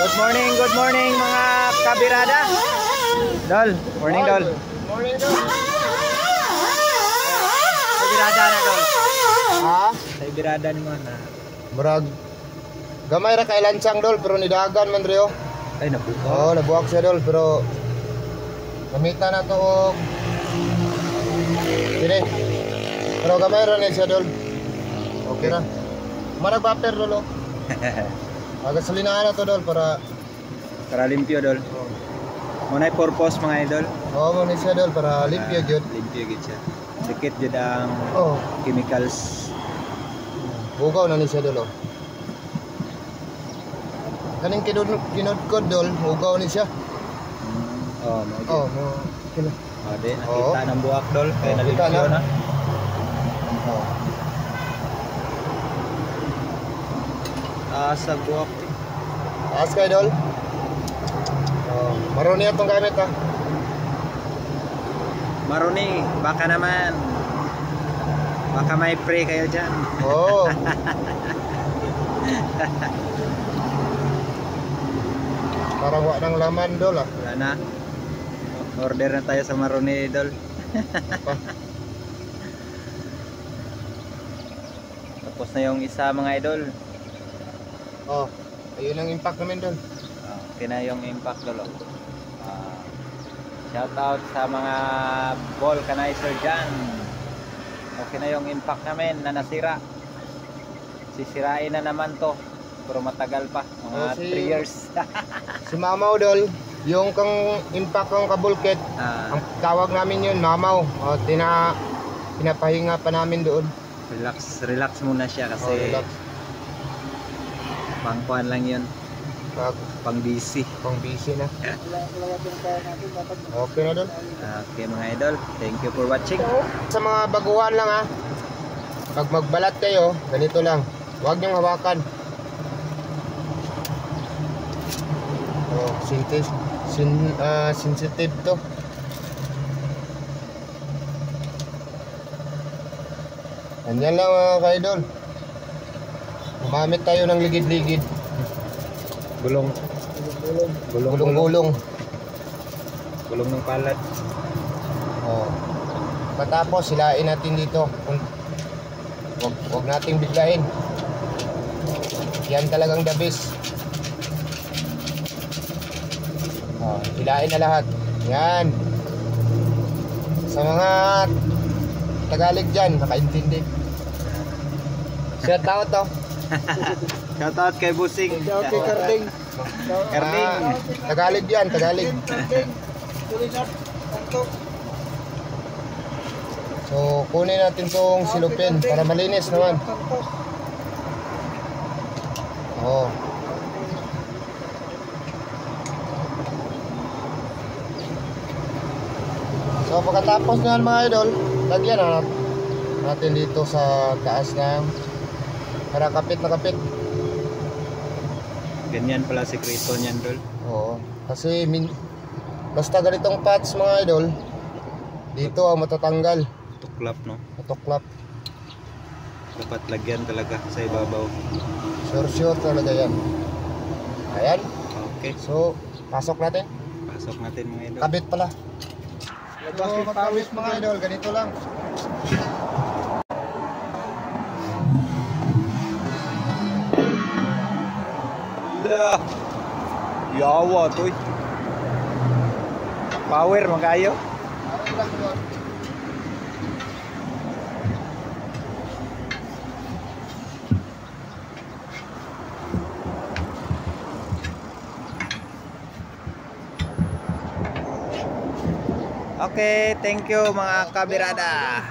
Good morning mga kabirada. Dol, morning Dol. Morning Dol. Kabirada na Dol. Ha? Kabirada ni mo na. Murag gamay ra kay lansang Dol pero nidagan man rio. Ay nabuka. Oo, nabuak siya Dol pero namita na to og dire. Pero gamay ra ni siya Dol. Okay na. Marag paper Dol. Agasalinahan na to Dol para limpyo Dol. Munay purpose mga idol. oo mo ni siya Dol para limpyo gyud. Limpyo gyud siya. Sikit gyud ang chemicals. Bugaw na ni siya Dol. Kaning kinudkod Dol, bugaw ni siya. Mo. Mo kila. Di nakita ng buwak Dol kaya Nakita nalimpyo na. Sa buwak. Taas kay Dol. Maruni atong gamit ha. Maruni, baka naman. Baka may pre kayo dyan. Oo. Parang wala nang laman Dol ah. Wala na. Order na tayo sa Maruni Dol. Tapos na yung isa mga idol. Ayun ang impact namin Dol. Okay na yung impact Dol. Shout out sa mga vulcanizer dyan. Okay na yung impact namin na nasira. Sisirain na naman to. Pero matagal pa. Mga 3 years. Si Mamaw Dol, yung kang impact ng kabulket, ang tawag namin yun, Mamaw. Pinapahinga pa namin doon. Relax muna siya kasi pangkuhan lang yun. Pang busy na. Okay na Dol. Okay mga idol, thank you for watching. Sa mga baguhan lang ha, pag magbalat kayo, ganito lang, huwag niyong hawakan. Sensitive to. Ganyan lang mga ka-idol. Gumamit tayo ng ligid-ligid. Gulong ng palad. Patapos silain natin dito. Huwag nating biglain. Yan talagang the best. Hilain na lahat. Yan. Sa mga Tagalog dyan, nakaintindi. Shout out to. Shout out kay Busing. Shout out kay Karding. Tagalog yan, Tagalog. So, kunin natin tong silupin para malinis naman. So pagkatapos nyan mga idol, lagyan na natin dito sa taas ng para kapit na kapit. Ganyan pala sikreto niyan Dol. Kasi basta ganitong patch mga idol, dito ang matatanggal. Tuklap no? Matuklap. Dapat lagyan talaga sa ibabaw. Sure talaga yan. Ayan. Okay. So, pasok natin mga idol. Kabit pala. So, magkabit mga idol, ganito lang. Yawa toy. Power magayo. Okay, thank you mga kabirada.